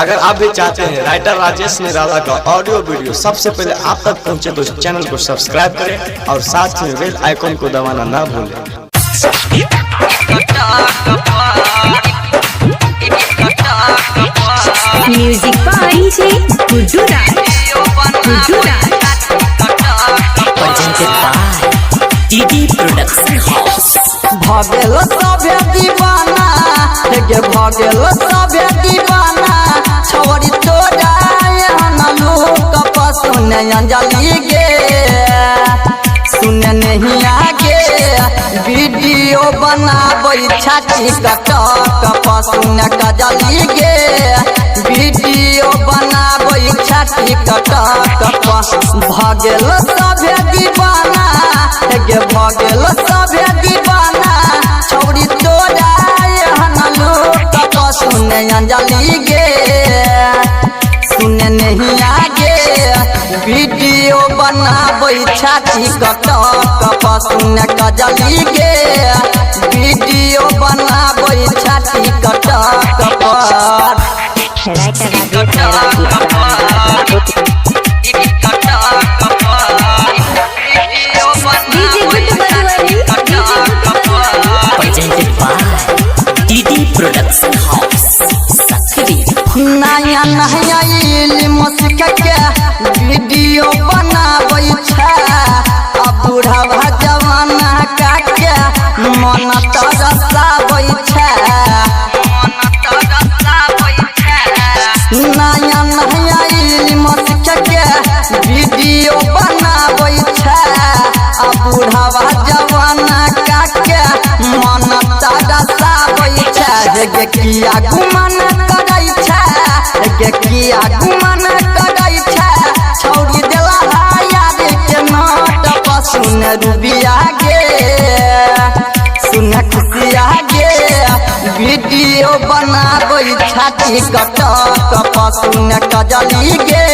अगर आप भी चाहते हैं राइटर राजेश निराला का ऑडियो वीडियो सबसे पहले आप तक पहुंचे तो इस चैनल को सब्सक्राइब करें और साथ में बेल आइकन को दबाना ना भूलें। Music by DJ Guddu Raj presented by DD Production House। भगेल सबे दीवाना गे भगेल सबे दीवाना छोड़ी तोरा यहाँ लोग सुने अंजलि गे सुने नहीं आगे वीडियो बनाबे छाती कटक सुने कजली गे वीडियो बनाबे छाती कटक भगेल सबे दीवाना गे भगेल सबे दीवाना छोड़ी तोरा यहाँ लोग सुने अंजलि गे सुने नहीं आगे वीडियो बनाबे छाती कटक सुने कजली गे वीडियो बनाबे छाती कटक presented by DD Production House। नया नया इल्म सीख के वीडियो बनाबे छै अब बूढ़ा जवाना के मन तरसाबे छै नया नया इल्म सीख के वीडियो बनाबे छै अब बूढ़ा जवाना के मन तरसाबे छै गे किया गुमान करे छै गे किया गुमान करे छै छोड़ी देला यार के नाट सुन रुबिया गे सुन खुशिया गे वीडियो बनाबे छाती कटक सुन कजली गे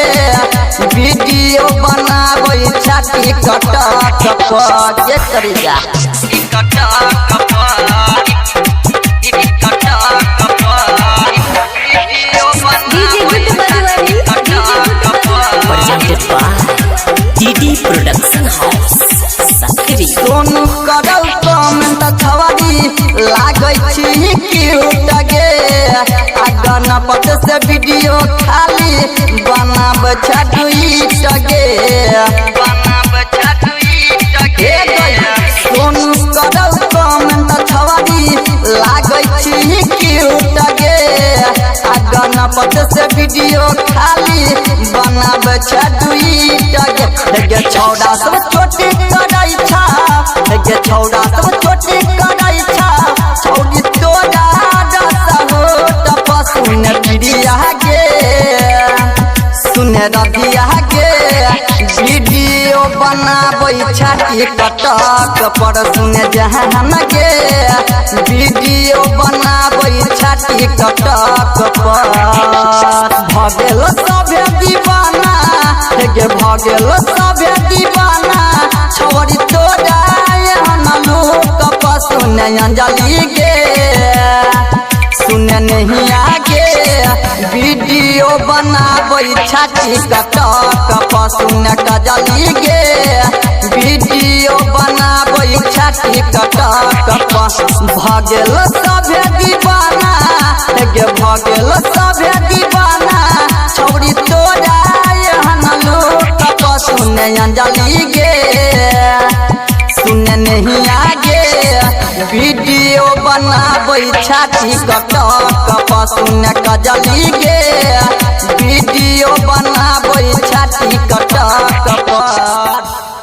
वीडियो बनाबे छाती कटक के करिया presented by DD Production House। Sonu करौ कमेंट छवारी लागै छी क्यूट गे आ गणपत से वीडियो खाली बनाब छटुईट गे सोनू करौ कमेंट छवारी लागै छी क्यूट गे आ गणपत से वीडियो खाली बनाब छटुईट गे छौड़ा सब छोटी करै छा गे छौड़ा सब छोटी करै छा छौड़ी तोरा होट सुन प्रिया गे सुन रबिया गे वीडियो बनाबे छाती कटक पर सुन जहान गे वीडियो बनाबे छाती कटक पर भगेल सबे दीवाना गे भगेल सबे दीवाना छोड़ी तोरा यहाँ लोग सुने अंजलि गे सुने नहीं आगे वीडियो बनाबे छाती कटक सुने कजली गे वीडियो बनाबे छाती कटक भगेल सबे दीवाना गे भगेल सबे दीवाना छोड़ी तोरा यहाँ लोग सुने अंजलि गे सुने नहीं आगे वीडियो बनाबे छाती कटक सुने कजली गे